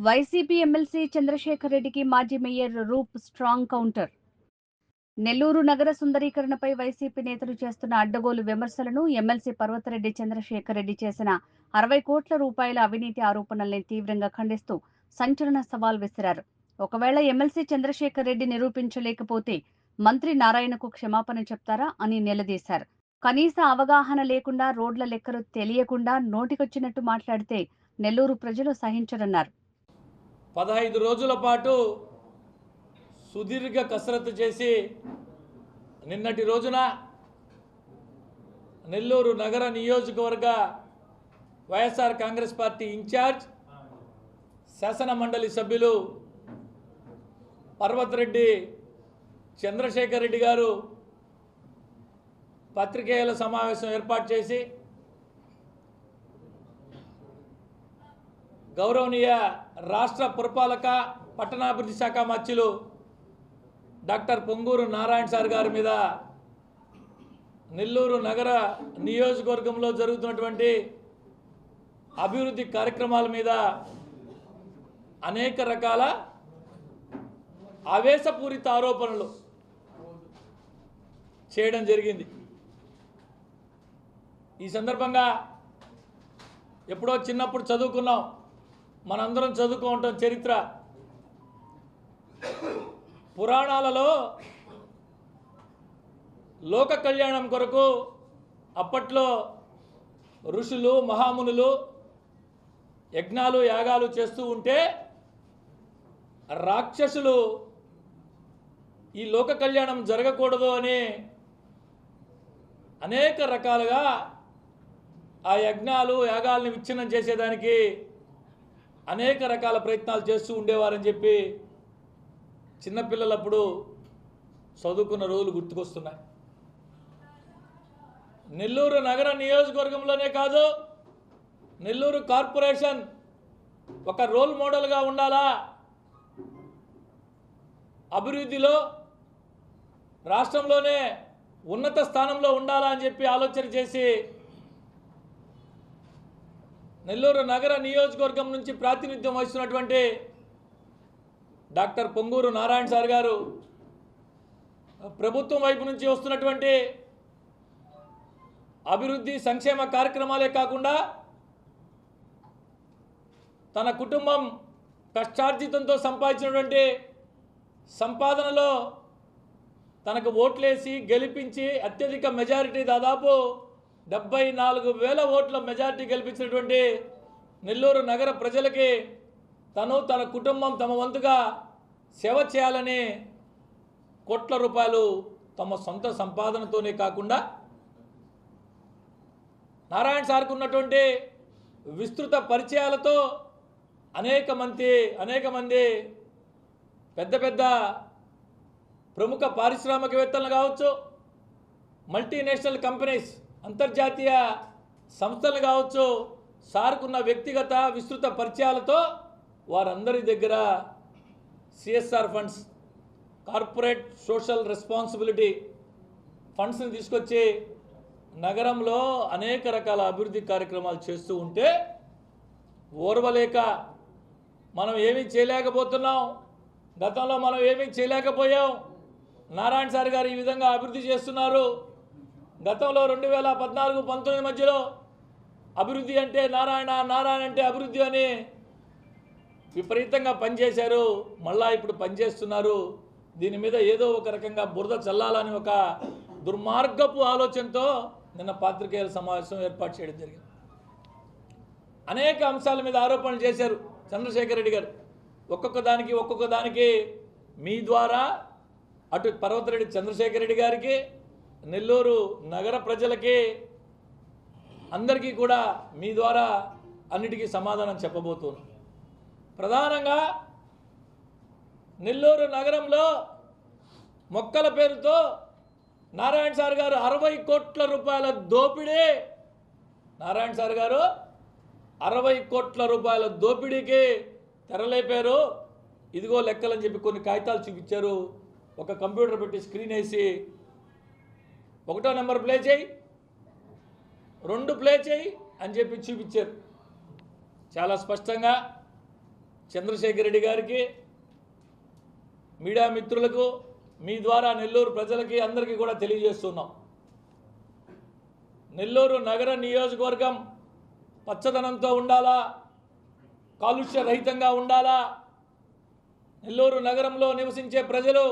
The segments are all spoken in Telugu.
వైసీపీ ఎమ్మెల్సీ చంద్రశేఖర్ రెడ్డికి మాజీ మేయర్ రూప్ స్ట్రాంగ్ కౌంటర్. నెల్లూరు నగర సుందరీకరణపై వైసీపీ నేతలు చేస్తున్న అడ్డగోలు విమర్శలను ఎమ్మెల్సీ పర్వతరెడ్డి చంద్రశేఖర్ రెడ్డి చేసిన 60 కోట్ల రూపాయల అవినీతి ఆరోపణల్ని తీవ్రంగా ఖండిస్తూ సంచలన సవాల్ విసిరారు. ఒకవేళ ఎమ్మెల్సీ చంద్రశేఖర్ రెడ్డి నిరూపించలేకపోతే మంత్రి నారాయణకు క్షమాపణ చెప్తారా అని నిలదీశారు. కనీస అవగాహన లేకుండా, రోడ్ల లెక్కలు తెలియకుండా నోటికొచ్చినట్టు మాట్లాడితే నెల్లూరు ప్రజలు సహించరన్నారు. 15 రోజుల పాటు సుదీర్ఘ కసరత్తు చేసి నిన్నటి రోజున నెల్లూరు నగర నియోజకవర్గ వైఎస్ఆర్ కాంగ్రెస్ పార్టీ ఇన్ఛార్జ్ శాసన మండలి సభ్యులు పర్వతరెడ్డి చంద్రశేఖర్ రెడ్డి గారు పత్రికేయుల సమావేశం ఏర్పాటు చేసి గౌరవనీయ రాష్ట్ర పురపాలక పట్టణాభివృద్ధి శాఖ మంత్రులు డాక్టర్ పొంగూరు నారాయణ సార్ గారి మీద నెల్లూరు నగర నియోజకవర్గంలో జరుగుతున్నటువంటి అభివృద్ధి కార్యక్రమాల మీద అనేక రకాల ఆవేశపూరిత ఆరోపణలు చేయడం జరిగింది. ఈ సందర్భంగా ఎప్పుడో చిన్నప్పుడు చదువుకున్నాం, మనందరం చదువుకుంటాం చరిత్ర. పురాణాలలో లోక కళ్యాణం కొరకు అప్పట్లో ఋషులు మహామునులు యజ్ఞాలు యాగాలు చేస్తూ ఉంటే రాక్షసులు ఈ లోక కళ్యాణం జరగకూడదు అని అనేక రకాలుగా ఆ యజ్ఞాలు యాగాల్ని విచ్ఛిన్నం చేసేదానికి అనేక రకాల ప్రయత్నాలు చేస్తూ ఉండేవారని చెప్పి చిన్నపిల్లలప్పుడు చదువుకున్న రోజులు గుర్తుకొస్తున్నాయి. నెల్లూరు నగర నియోజకవర్గంలోనే కాదు, నెల్లూరు కార్పొరేషన్ ఒక రోల్ మోడల్గా ఉండాలా, అభివృద్ధిలో రాష్ట్రంలోనే ఉన్నత స్థానంలో ఉండాలా అని చెప్పి ఆలోచన చేసి నెల్లూరు నగర నియోజకవర్గం నుంచి ప్రాతినిధ్యం వహిస్తున్నటువంటి డాక్టర్ పొంగూరు నారాయణ సార్ గారు ప్రభుత్వం వైపు నుంచి వస్తున్నటువంటి అభివృద్ధి సంక్షేమ కార్యక్రమాలే కాకుండా తన కుటుంబం కష్టార్జితంతో సంపాదించినటువంటి సంపాదనలో తనకు ఓట్లేసి గెలిపించి అత్యధిక మెజారిటీ దాదాపు 74,000 ఓట్ల మెజారిటీ గెలిపించినటువంటి నెల్లూరు నగర ప్రజలకి తన కుటుంబం తమ వంతుగా సేవ చేయాలని కోట్ల రూపాయలు తమ సొంత సంపాదనతోనే కాకుండా నారాయణ సార్కు ఉన్నటువంటి విస్తృత పరిచయాలతో అనేక మంది పెద్ద పెద్ద ప్రముఖ పారిశ్రామికవేత్తలు కావచ్చు, మల్టీనేషనల్ కంపెనీస్ అంతర్జాతీయ సంస్థలు కావచ్చు, సార్కున్న వ్యక్తిగత విస్తృత పరిచయాలతో వారందరి దగ్గర CSR funds, corporate social responsibility ఫండ్స్ని తీసుకొచ్చి నగరంలో అనేక రకాల అభివృద్ధి కార్యక్రమాలు చేస్తూ ఉంటే ఓర్వలేక మనం ఏమీ చేయలేకపోతున్నాం, గతంలో మనం ఏమీ చేయలేకపోయాం, నారాయణ సార్ గారు ఈ విధంగా అభివృద్ధి చేస్తున్నారు, గతంలో 2014-19 మధ్యలో అభివృద్ధి అంటే నారాయణ అంటే అభివృద్ధి అని విపరీతంగా పనిచేశారు, మళ్ళా ఇప్పుడు పనిచేస్తున్నారు, దీని మీద ఏదో ఒక రకంగా బురద చల్లాలని ఒక దుర్మార్గపు ఆలోచనతో నిన్న పాత్రికేయుల సమావేశం ఏర్పాటు చేయడం జరిగింది. అనేక అంశాల మీద ఆరోపణలు చేశారు చంద్రశేఖర్ రెడ్డి గారు. ఒక్కొక్క దానికి మీ ద్వారా అటు పర్వతరెడ్డి చంద్రశేఖర్ రెడ్డి గారికి, నెల్లూరు నగర ప్రజలకి అందరికీ కూడా మీ ద్వారా అన్నిటికీ సమాధానం చెప్పబోతున్నాను. ప్రధానంగా నెల్లూరు నగరంలో మొక్కల పేరుతో నారాయణ సార్ గారు 60 కోట్ల రూపాయల దోపిడీ, నారాయణ సార్ గారు 60 కోట్ల రూపాయల దోపిడీకి తెరలేపారు. ఇదిగో లెక్కలని చెప్పి కొన్ని కాగితాలు చూపించారు, ఒక కంప్యూటర్ పెట్టి స్క్రీన్ వేసి 1వ నెంబర్ ప్లే చేయి, 2 ప్లే చేయి అని చెప్పి చూపించారు. చాలా స్పష్టంగా చంద్రశేఖర్ రెడ్డి గారికి, మీడియా మిత్రులకు, మీ ద్వారా నెల్లూరు ప్రజలకి అందరికీ కూడా తెలియజేస్తున్నాం. నెల్లూరు నగర నియోజకవర్గం పచ్చదనంతో ఉండాలా, కాలుష్య రహితంగా ఉండాలా, నెల్లూరు నగరంలో నివసించే ప్రజలు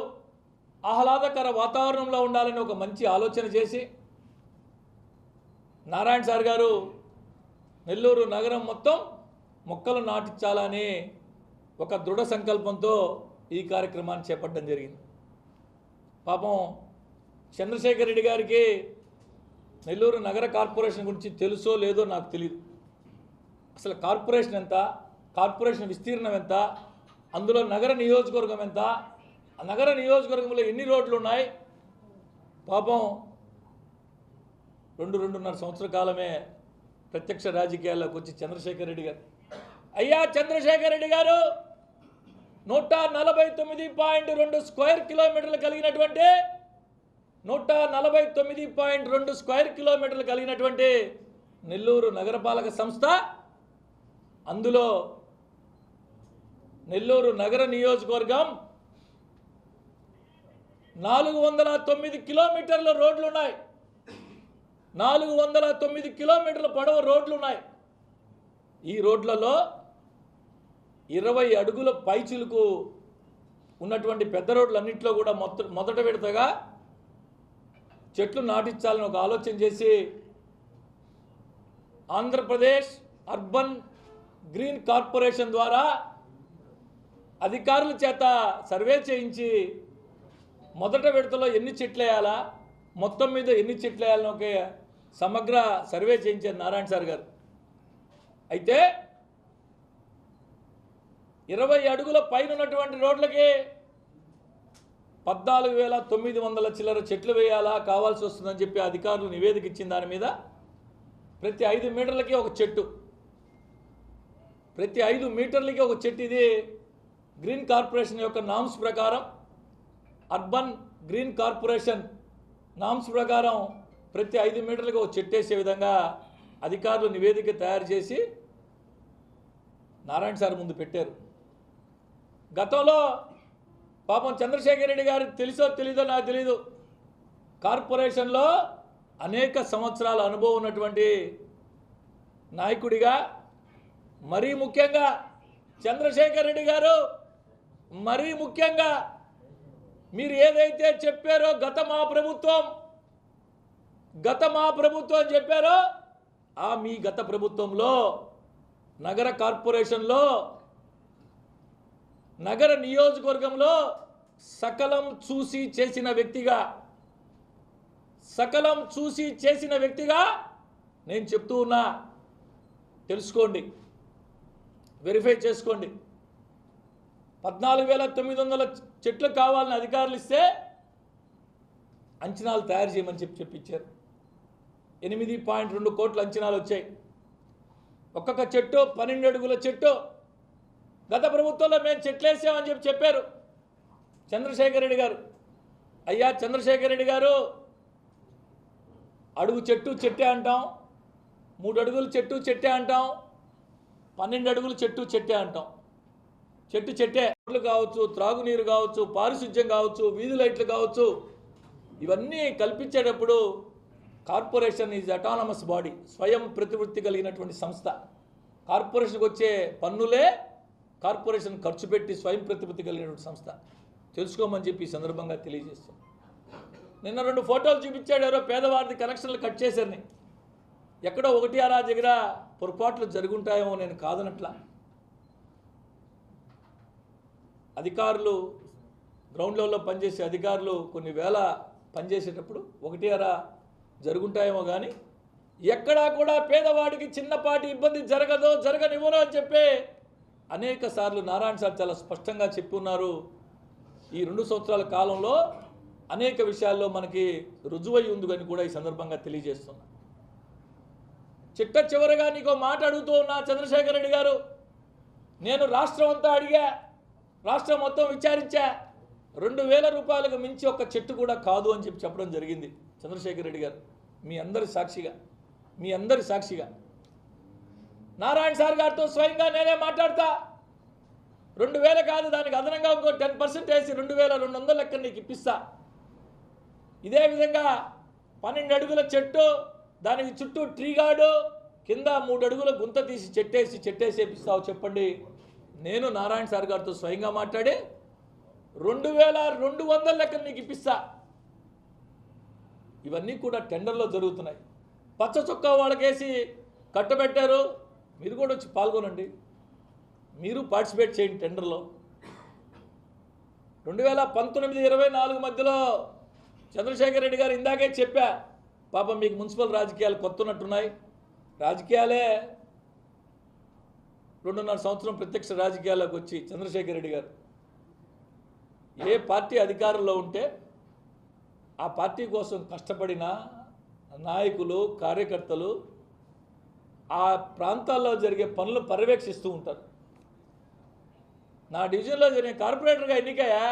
ఆహ్లాదకర వాతావరణంలో ఉండాలని ఒక మంచి ఆలోచన చేసి నారాయణ సార్ గారు నెల్లూరు నగరం మొత్తం మొక్కలు నాటించాలని ఒక దృఢ సంకల్పంతో ఈ కార్యక్రమాన్ని చేపట్టడం జరిగింది. పాపం చంద్రశేఖర్ రెడ్డి గారికి నెల్లూరు నగర కార్పొరేషన్ గురించి తెలుసో లేదో నాకు తెలియదు. అసలు కార్పొరేషన్ ఎంత, కార్పొరేషన్ విస్తీర్ణం ఎంత, అందులో నగర నియోజకవర్గం ఎంత, ఆ నగర నియోజకవర్గంలో ఎన్ని రోడ్లు ఉన్నాయి. పాపం 2-2.5 సంవత్సర కాలమే ప్రత్యక్ష రాజకీయాల్లోకి వచ్చి చంద్రశేఖర్ రెడ్డి గారు, అయ్యా చంద్రశేఖర్ రెడ్డి గారు 149.2 స్క్వేర్ కిలోమీటర్లు కలిగినటువంటి 149.2 స్క్వేర్ కిలోమీటర్లు కలిగినటువంటి నెల్లూరు నగరపాలక సంస్థ, అందులో నెల్లూరు నగర నియోజకవర్గం 409 కిలోమీటర్ల రోడ్లు ఉన్నాయి. 409 కిలోమీటర్ల పొడవు రోడ్లు ఉన్నాయి. ఈ రోడ్లలో 20 అడుగుల పైచిలుకు ఉన్నటువంటి పెద్ద రోడ్లన్నింటిలో కూడా మొదట విడతగా చెట్లు నాటించాలని ఒక ఆలోచన చేసి ఆంధ్రప్రదేశ్ అర్బన్ గ్రీన్ కార్పొరేషన్ ద్వారా అధికారుల చేత సర్వే చేయించి మొదట విడతలో ఎన్ని చెట్లు వేయాలా, మొత్తం మీద ఎన్ని చెట్లు వేయాలని ఒక సమగ్ర సర్వే చేయించారు నారాయణ సార్ గారు. అయితే 20 అడుగుల పైన ఉన్నటువంటి రోడ్లకి 14,900 చిల్లర చెట్లు వేయాలా కావాల్సి వస్తుందని చెప్పి అధికారులు నివేదిక ఇచ్చిన దాని మీద ప్రతి 5 మీటర్లకి ఒక చెట్టు, ప్రతి 5 మీటర్లకి ఒక చెట్టు. ఇది గ్రీన్ కార్పొరేషన్ యొక్క నామ్స్ ప్రకారం, అర్బన్ గ్రీన్ కార్పొరేషన్ నామ్స్ ప్రకారం ప్రతి 5 మీటర్లకు ఒక చెట్టు వేసే విధంగా అధికారులు నివేదిక తయారు చేసి నారాయణ సార్ ముందు పెట్టారు. గతంలో పాపం చంద్రశేఖర్ రెడ్డి గారికి తెలుసో తెలీదో నాకు తెలీదు, కార్పొరేషన్లో అనేక సంవత్సరాల అనుభవం ఉన్నటువంటి నాయకుడిగా, మరీ ముఖ్యంగా చంద్రశేఖర్ రెడ్డి గారు, మరీ ముఖ్యంగా మీరు ఏదైతే చెప్పారో గత మా ప్రభుత్వం చెప్పారో ఆ మీ గత ప్రభుత్వంలో నగర కార్పొరేషన్లో నగర నియోజకవర్గంలో సకలం చూసి చేసిన వ్యక్తిగా నేను చెప్తూ ఉన్నా. తెలుసుకోండి, వెరిఫై చేసుకోండి. 14,900 చెట్లు కావాలని అధికారులు ఇస్తే అంచనాలు తయారు చేయమని చెప్పించారు. 8.2 కోట్ల అంచనాలు వచ్చాయి. ఒక్కొక్క చెట్టు 12 అడుగుల చెట్టు. గత ప్రభుత్వంలో మేము చెట్లు వేసామని చెప్పారు చంద్రశేఖర్ రెడ్డి గారు. అయ్యా చంద్రశేఖర్ రెడ్డి గారు, అడుగు చెట్టు చెట్టే అంటాం, 3 అడుగుల చెట్టు చెట్టే అంటాం, 12 అడుగుల చెట్టు చెట్టే అంటాం. చెట్టు చెట్టే. రోడ్లు కావచ్చు, త్రాగునీరు కావచ్చు, పారిశుధ్యం కావచ్చు, వీధి లైట్లు కావచ్చు, ఇవన్నీ కల్పించేటప్పుడు కార్పొరేషన్ ఈజ్ అటానమస్ బాడీ, స్వయం ప్రతివృత్తి కలిగినటువంటి సంస్థ. కార్పొరేషన్కి వచ్చే పన్నులే కార్పొరేషన్ ఖర్చు పెట్టి స్వయం ప్రతిపత్తి కలిగినటువంటి సంస్థ. తెలుసుకోమని చెప్పి ఈ సందర్భంగా తెలియజేస్తాం. నిన్న 2 ఫోటోలు చూపించాడు, ఎవరో పేదవారిది కనెక్షన్లు కట్ చేశారని. ఎక్కడో 1-6 దగ్గర పొరపాట్లు జరుగుంటాయేమో, నేను కాదనట్లా. అధికారులు, గ్రౌండ్ లెవెల్లో పనిచేసే అధికారులు కొన్ని వేల పనిచేసేటప్పుడు 1-6 జరుగుంటాయేమో, కానీ ఎక్కడా కూడా పేదవాడికి చిన్నపాటి ఇబ్బంది జరగనివ్వను అని చెప్పి అనేక సార్లు నారాయణ సార్ చాలా స్పష్టంగా చెప్పి ఉన్నారు. ఈ 2 సంవత్సరాల కాలంలో అనేక విషయాల్లో మనకి రుజువై ఉంది అని కూడా ఈ సందర్భంగా తెలియజేస్తున్నా. చివరగా నీకో మాట అడుగుతూ ఉన్నా చంద్రశేఖర్ రెడ్డి గారు. నేను రాష్ట్రం అంతా అడిగా, రాష్ట్రం మొత్తం విచారించా, 2,000 రూపాయలకు మించి ఒక్క చెట్టు కూడా కాదు అని చెప్పడం జరిగింది చంద్రశేఖర్ రెడ్డి గారు. మీ అందరి సాక్షిగా నారాయణ సార్ గారితో స్వయంగా నేనే మాట్లాడతా. 2000 కాదు, దానికి అదనంగా ఇంకో 10% వేసి 2200 లెక్క నీకు ఇప్పిస్తా. ఇదే విధంగా 12 అడుగుల చెట్టు, దానికి చుట్టూ ట్రీ గార్డు, కింద 3 అడుగుల గుంత తీసి చెట్టేసి వేపిస్తావు చెప్పండి. నేను నారాయణ సార్ గారితో స్వయంగా మాట్లాడి 2200 లెక్కలు నీకు ఇప్పిస్తా. ఇవన్నీ కూడా టెండర్లో జరుగుతున్నాయి. పచ్చ చొక్కా వాళ్ళకేసి కట్టబెట్టారు, మీరు కూడా వచ్చి పాల్గొనండి, మీరు పార్టిసిపేట్ చేయండి టెండర్లో. 2019-24 మధ్యలో చంద్రశేఖర్ రెడ్డి గారు ఇందాకే చెప్పా, పాపం మీకు మున్సిపల్ రాజకీయాలు కొత్తనట్టున్నాయి, రాజకీయాలే 2.5 సంవత్సరం ప్రత్యక్ష రాజకీయాల్లోకి వచ్చి చంద్రశేఖర్ రెడ్డి గారు ఏ పార్టీ అధికారంలో ఉంటే ఆ పార్టీ కోసం కష్టపడిన నాయకులు, కార్యకర్తలు ఆ ప్రాంతాల్లో జరిగే పనులు పర్యవేక్షిస్తూ ఉంటారు. నా డివిజన్లో జరిగే కార్పొరేటర్గా ఎన్నికయ్యా,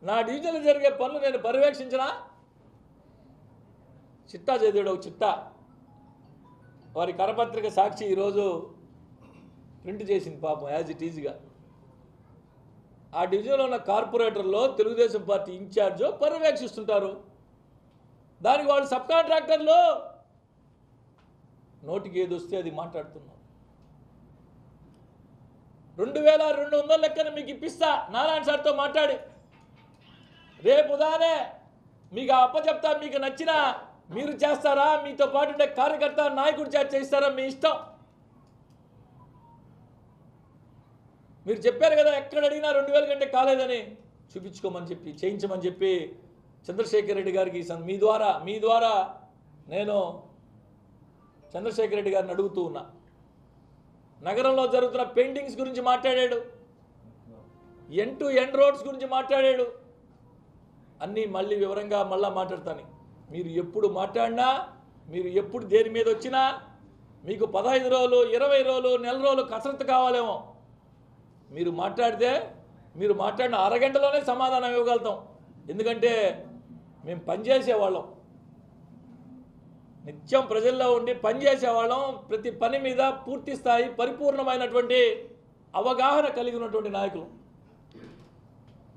నా డివిజన్లో జరిగే పనులు నేను పర్యవేక్షించినా? చిట్టా చదివాడు, ఒక చిట్టా వారి కరపత్రిక సాక్షి ఈరోజు ప్రింట్ చేసింది పాపం, యాజ్ ఇట్ ఈజ్గా. ఆ డివిజన్లో ఉన్న కార్పొరేటర్లో తెలుగుదేశం పార్టీ ఇన్ఛార్జో పర్యవేక్షిస్తుంటారు. దానికి వాళ్ళు సబ్ కాంట్రాక్టర్లు నోటికి ఏది వస్తే అది మాట్లాడుతున్నాం. 2200 లెక్కన మీకు ఇప్పిస్తా నారాయణ సార్తో మాట్లాడి. రేపు ఉదానే మీకు అప్పచెప్తా, మీకు నచ్చిన మీరు చేస్తారా, మీతో పాటు ఉండే కార్యకర్త నాయకుడు చేస్తారా, మీ ఇష్టం. మీరు చెప్పారు కదా ఎక్కడ అడిగినా 2000 కంటే కాలేదని, చూపించుకోమని చెప్పి చేయించమని చెప్పి చంద్రశేఖర్ రెడ్డి గారికి మీ ద్వారా నేను చంద్రశేఖర్ రెడ్డి గారిని అడుగుతూ ఉన్నా. నగరంలో జరుగుతున్న పెయింటింగ్స్ గురించి మాట్లాడాడు, ఎండ్ టు ఎండ్ రోడ్స్ గురించి మాట్లాడాడు, అన్నీ మళ్ళీ వివరంగా మాట్లాడతాను. మీరు ఎప్పుడు మాట్లాడినా, మీరు ఎప్పుడు దేని మీద వచ్చినా, మీకు 15 రోజులు, 20 రోజులు, నెల రోజులు కసరత్తు కావాలేమో, మీరు మాట్లాడితే మీరు మాట్లాడిన అరగంటలోనే సమాధానం ఇవ్వగలుగుతాం. ఎందుకంటే మేము పనిచేసేవాళ్ళం, నిత్యం ప్రజల్లో ఉండి పనిచేసేవాళ్ళం. ప్రతి పని మీద పూర్తి స్థాయి పరిపూర్ణమైనటువంటి అవగాహన కలిగి ఉన్నటువంటి నాయకులు.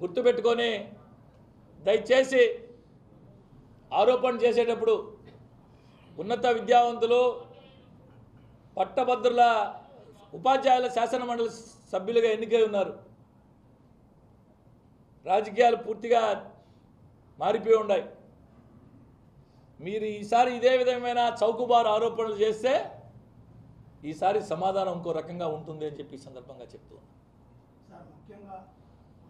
గుర్తుపెట్టుకొని దయచేసి ఆరోపణ చేసేటప్పుడు ఉన్నత విద్యావంతులు, పట్టభద్రుల, ఉపాధ్యాయుల శాసనమండలి సభ్యులుగా ఎన్నికై ఉన్నారు. రాజకీయాలు పూర్తిగా మారిపోయి ఉన్నాయి. మీరు ఈసారి ఇదే విధమైన చౌకబారు ఆరోపణలు చేస్తే ఈసారి సమాధానం ఇంకో రకంగా ఉంటుంది అని చెప్పి సందర్భంగా చెప్తూ ఉన్నాను. సార్, ముఖ్యంగా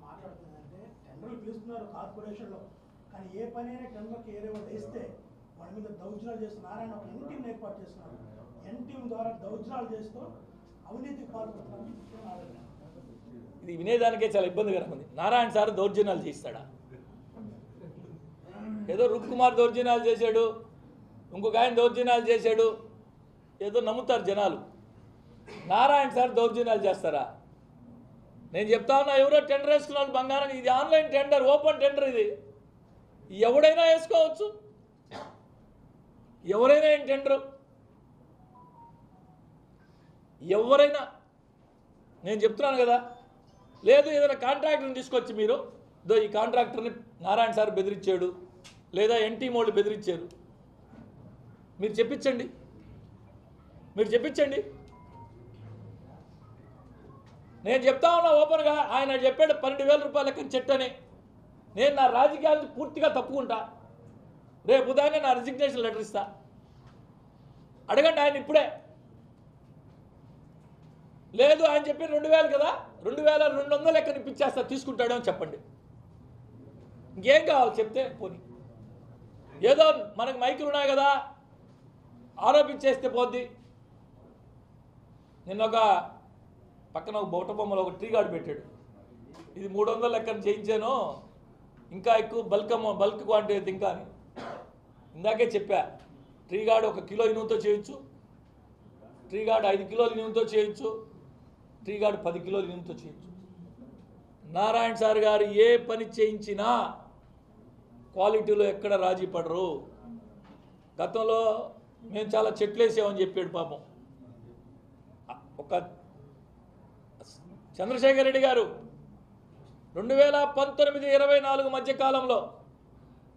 మాట్లాడుతుందంటే టెండర్లు పిలుస్తున్నారు కార్పొరేషన్లో, కానీ ఏ పనైనా టెండర్కి ఏరేవో వేస్తే వాళ్ళ మీద దౌర్జన్యాలు చేస్తున్నారు. ఆయన ఒక ఎన్ టీంని ఏర్పాటు చేస్తున్నారు. ఎన్ టీం ద్వారా దౌర్జన్యాలు చేస్తూ అవినీతికి పాల్పడుతున్నారు. ఇది వినేదానికే చాలా ఇబ్బందికరంగా ఉంది. నారాయణ సార్ దౌర్జన్యాలు చేస్తాడా? ఏదో రూప్ కుమార్ దౌర్జన్యాలు చేశాడు, ఇంకొక ఆయన దౌర్జన్యాలు చేశాడు, ఏదో నమ్ముతారు జనాలు. నారాయణ సార్ దౌర్జన్యాలు చేస్తారా? నేను చెప్తా ఉన్నా, ఎవరో టెండర్ వేసుకున్న బంగారం, ఇది ఆన్లైన్ టెండర్, ఓపెన్ టెండర్, ఇది ఎవడైనా వేసుకోవచ్చు, ఎవరైనా ఏం టెండరు, ఎవరైనా. నేను చెప్తున్నాను కదా, లేదు ఏదైనా కాంట్రాక్టర్ని తీసుకొచ్చి మీరు ఈ కాంట్రాక్టర్ని నారాయణ సార్ బెదిరించాడు, లేదా ఎన్టీ మోళ్ళు బెదిరించారు, మీరు చెప్పించండి. నేను చెప్తా ఉన్నా ఓపెన్గా, ఆయన చెప్పాడు 12,000 రూపాయల లెక్కన చెట్టని. నేను నా రాజకీయాలను పూర్తిగా తప్పుకుంటా, రేపు ఉదయాన్నే నా రిజిగ్నేషన్ లెటర్ ఇస్తా. అడగండి ఆయన ఇప్పుడే. లేదు ఆయన చెప్పి 2,000 కదా, 2,200 లెక్కన ఇప్పించేస్తా, తీసుకుంటాడని చెప్పండి. ఇంకేం కావాలి చెప్తే పోనీ. ఏదో మనకు మైకులు ఉన్నాయి కదా, ఆరోపించేస్తే పోద్ది. నిన్న ఒక పక్కన ఒక బొట్ట బొమ్మలో ఒక ట్రీ గార్డ్ పెట్టాడు, ఇది 300 లెక్కన చేయించాను, ఇంకా ఎక్కువ బల్క్ క్వాంటిటీ ఇంకా అని. ఇందాకే చెప్పా, ట్రీ గార్డ్ 1 కిలో ఇనుముతో చేయొచ్చు, ట్రీ గార్డ్ 5 కిలోల ఇనుముతో చేయొచ్చు, ట్రీ గార్డ్ 10 కిలోల ఇనుముతో చేయొచ్చు. నారాయణ సార్ గారు ఏ పని చేయించినా క్వాలిటీలో ఎక్కడ రాజీ పడరు. గతంలో మేము చాలా చెట్లు వేసామని చెప్పాడు పాపం. ఒక చంద్రశేఖర్ రెడ్డి గారు 2019-24 మధ్య కాలంలో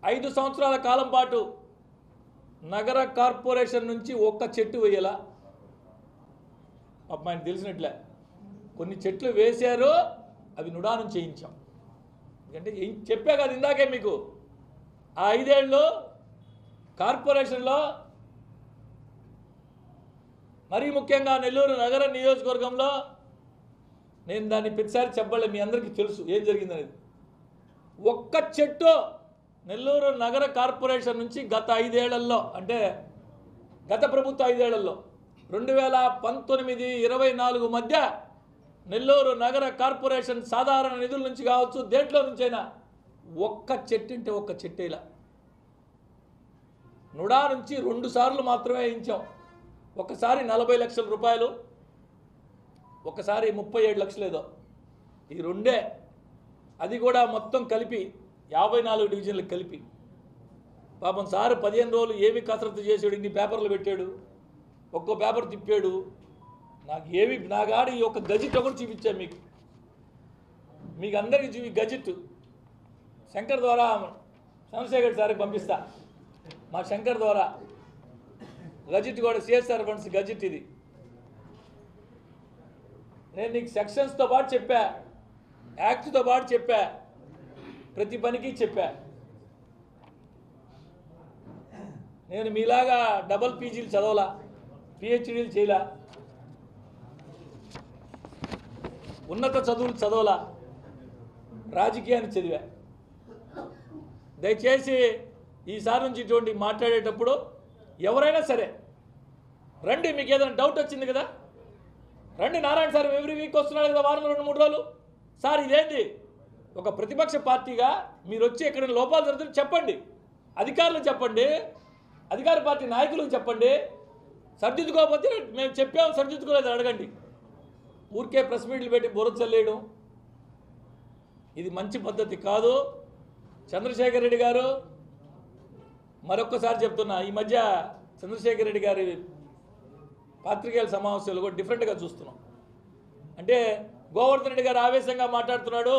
5 సంవత్సరాల కాలం పాటు నగర కార్పొరేషన్ నుంచి ఒక్క చెట్టు వేయాల. పాపం ఆయన తెలిసినట్లే కొన్ని చెట్లు వేశారు, అవి నుడా నుంచి చేయించాం. ఎందుకంటే చెప్పా కదా ఇందాకే మీకు, ఆ 5 ఏళ్ళు కార్పొరేషన్లో మరీ ముఖ్యంగా నెల్లూరు నగర నియోజకవర్గంలో నేను దాన్ని ప్రతిసారి చెప్పలే, మీ అందరికీ తెలుసు ఏం జరిగిందనేది. ఒక్క చెట్టు నెల్లూరు నగర కార్పొరేషన్ నుంచి గత 5 ఏళ్లలో, అంటే గత ప్రభుత్వ 5 ఏళ్లలో 2019-24 మధ్య నెల్లూరు నగర కార్పొరేషన్ సాధారణ నిధుల నుంచి కావచ్చు, దేంట్లో నుంచైనా ఒక్క చెట్టు అంటే ఒక్క చెట్టు ఇలా నుడా నుంచి 2 సార్లు మాత్రమే వేయించాం. ఒకసారి 40 లక్షల రూపాయలు, ఒకసారి 37 లక్షలు ఏదో, ఈ రెండే. అది కూడా మొత్తం కలిపి 54 డివిజన్లకు కలిపి. పాపం సారు 15 రోజులు ఏమి కసరత్తు చేసాడు, ఇన్ని పేపర్లు పెట్టాడు, ఒక్కో పేపర్ తిప్పాడు. నాకు ఏమి నా గాడి ఈ ఒక గజిట్ ఒకటి చూపించాను మీకు అందరికీ గజిట్ శంకర్ ద్వారా చంద్రశేఖర్ సార్కి పంపిస్తా. మా శంకర్ ద్వారా గజిట్ కూడా సిఎస్ఆర్ ఫండ్స్ గజిట్ ఇది. నేను నీకు సెక్షన్స్తో పాటు చెప్పా, యాక్ట్తో పాటు చెప్పా, ప్రతి పనికి చెప్పా. నేను మీలాగా డబల్ పీజీలు చదవలా, పిహెచ్డీలు చేయలా, ఉన్నత చదువులు చదవలా, రాజకీయాన్ని చదివా. దయచేసి ఈసారి నుంచి ఇటువంటి మాట్లాడేటప్పుడు ఎవరైనా సరే రండి, మీకు ఏదైనా డౌట్ వచ్చింది కదా రండి. నారాయణ సార్ ఎవ్రీ వీక్ వస్తున్నాడు కదా, వారంలో 2-3 రోజులు. సార్ ఇదేంటి, ఒక ప్రతిపక్ష పార్టీగా మీరు వచ్చి ఎక్కడ లోపాలు జరుగుతుంది చెప్పండి, అధికారులకు చెప్పండి, అధికార పార్టీ నాయకులకు చెప్పండి. సరిదిద్దుకోకపోతే మేము చెప్పాము సరిదిద్దుకోలేదు అడగండి. ఊరికే ప్రెస్ మీట్లు పెట్టి బుర్ర చల్లేయడం ఇది మంచి పద్ధతి కాదు. చంద్రశేఖర్ రెడ్డి గారు, మరొక్కసారి చెప్తున్నా, ఈ మధ్య చంద్రశేఖర్ రెడ్డి గారి పాత్రికేయుల సమావేశాలు కూడా డిఫరెంట్గా చూస్తున్నాం. అంటే గోవర్ధన్ రెడ్డి గారు ఆవేశంగా మాట్లాడుతున్నాడు.